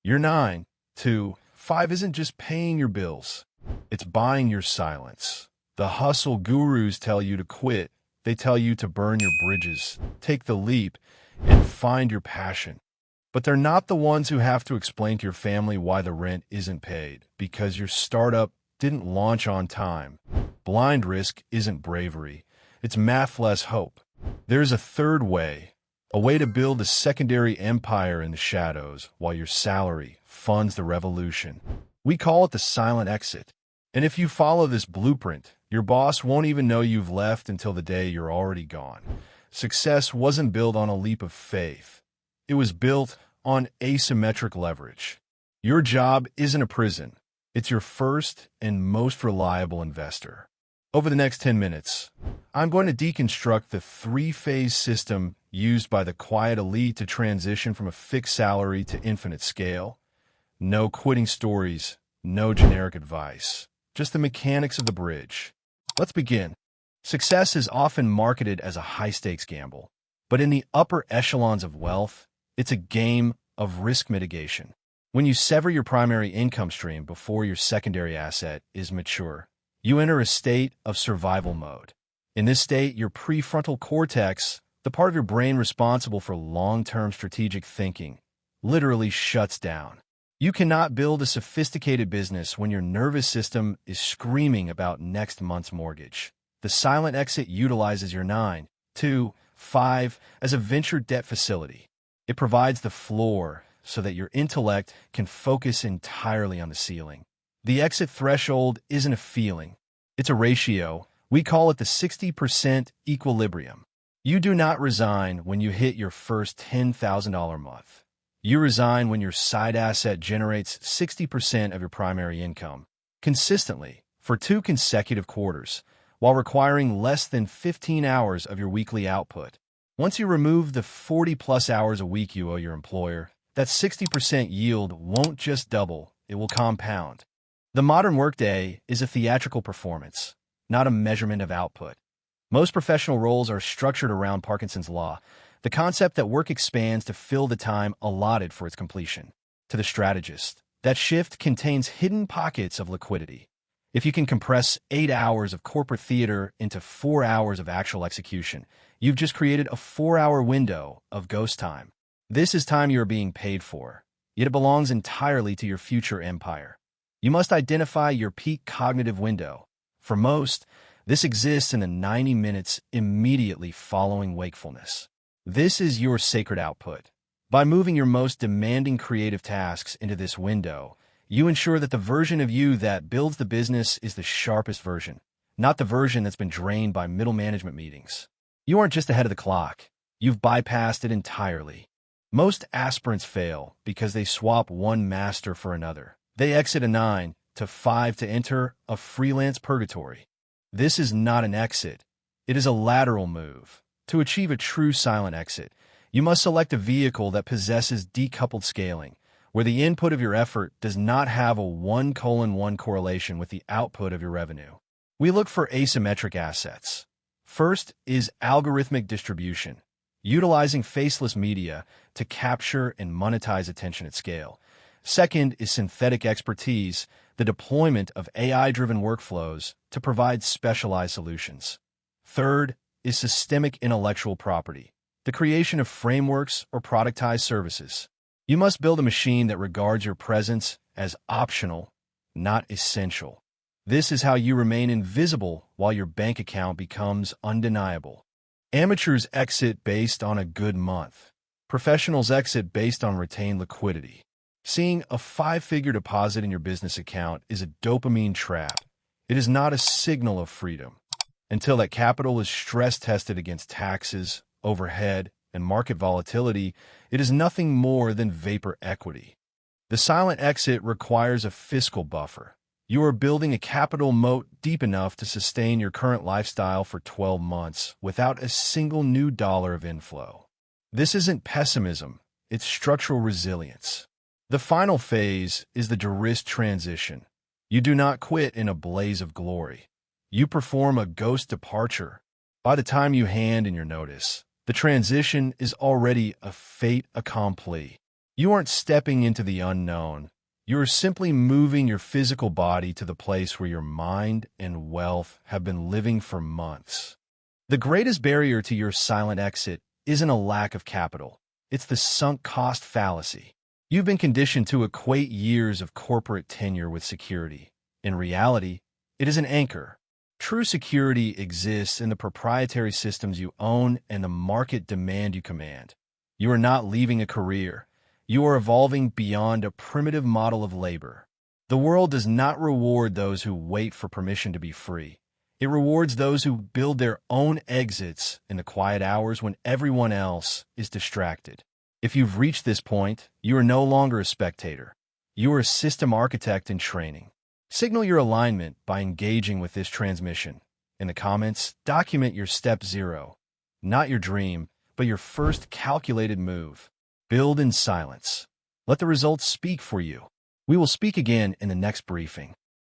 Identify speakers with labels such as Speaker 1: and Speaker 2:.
Speaker 1: Your 9 to 5 isn't just paying your bills. It's buying your silence. The hustle gurus tell you to quit. They tell you to burn your bridges, take the leap, and find your passion. But they're not the ones who have to explain to your family why the rent isn't paid because your startup didn't launch on time. Blind risk isn't bravery. It's math less hope. There's a third way, a way to build a secondary empire in the shadows while your salary funds the revolution. We call it the silent exit. And if you follow this blueprint, your boss won't even know you've left until the day you're already gone. Success wasn't built on a leap of faith. It was built on asymmetric leverage. Your job isn't a prison. It's your first and most reliable investor. Over the next 10 minutes, I'm going to deconstruct the three-phase system used by the quiet elite to transition from a fixed salary to infinite scale. No quitting stories, no generic advice, just the mechanics of the bridge. Let's begin. Success is often marketed as a high-stakes gamble, but in the upper echelons of wealth, it's a game of risk mitigation. When you sever your primary income stream before your secondary asset is mature, you enter a state of survival mode. In this state, your prefrontal cortex, the part of your brain responsible for long-term strategic thinking, literally shuts down. You cannot build a sophisticated business when your nervous system is screaming about next month's mortgage. The silent exit utilizes your 9 to 5 as a venture debt facility. It provides the floor so that your intellect can focus entirely on the ceiling. The exit threshold isn't a feeling. It's a ratio. We call it the 60% equilibrium. You do not resign when you hit your first $10,000 month. You resign when your side asset generates 60% of your primary income, consistently, for 2 consecutive quarters, while requiring less than 15 hours of your weekly output. Once you remove the 40-plus hours a week you owe your employer, that 60% yield won't just double, it will compound. The modern workday is a theatrical performance, not a measurement of output. Most professional roles are structured around Parkinson's law, the concept that work expands to fill the time allotted for its completion. To the strategist, that shift contains hidden pockets of liquidity. If you can compress 8 hours of corporate theater into 4 hours of actual execution, you've just created a 4-hour window of ghost time. This is time you are being paid for, yet it belongs entirely to your future empire. You must identify your peak cognitive window. For most, this exists in the 90 minutes immediately following wakefulness. This is your sacred output. By moving your most demanding creative tasks into this window, you ensure that the version of you that builds the business is the sharpest version, not the version that's been drained by middle management meetings. You aren't just ahead of the clock. You've bypassed it entirely. Most aspirants fail because they swap one master for another. They exit a 9 to 5 to enter a freelance purgatory. This is not an exit. It is a lateral move. To achieve a true silent exit, you must select a vehicle that possesses decoupled scaling, where the input of your effort does not have a 1:1 correlation with the output of your revenue. We look for asymmetric assets. First is algorithmic distribution, utilizing faceless media to capture and monetize attention at scale. Second is synthetic expertise, the deployment of AI-driven workflows to provide specialized solutions. Third is systemic intellectual property, the creation of frameworks or productized services. You must build a machine that regards your presence as optional, not essential. This is how you remain invisible while your bank account becomes undeniable. Amateurs exit based on a good month. Professionals exit based on retained liquidity. Seeing a 5-figure deposit in your business account is a dopamine trap. It is not a signal of freedom. Until that capital is stress-tested against taxes, overhead, and market volatility, it is nothing more than vapor equity. The silent exit requires a fiscal buffer. You are building a capital moat deep enough to sustain your current lifestyle for 12 months without a single new dollar of inflow. This isn't pessimism, it's structural resilience. The final phase is the de-risk transition. You do not quit in a blaze of glory. You perform a ghost departure. By the time you hand in your notice, the transition is already a fait accompli. You aren't stepping into the unknown. You are simply moving your physical body to the place where your mind and wealth have been living for months. The greatest barrier to your silent exit isn't a lack of capital. It's the sunk cost fallacy. You've been conditioned to equate years of corporate tenure with security. In reality, it is an anchor. True security exists in the proprietary systems you own and the market demand you command. You are not leaving a career. You are evolving beyond a primitive model of labor. The world does not reward those who wait for permission to be free. It rewards those who build their own exits in the quiet hours when everyone else is distracted. If you've reached this point, you are no longer a spectator. You are a system architect in training. Signal your alignment by engaging with this transmission. In the comments, document your step 0. Not your dream, but your first calculated move. Build in silence. Let the results speak for you. We will speak again in the next briefing.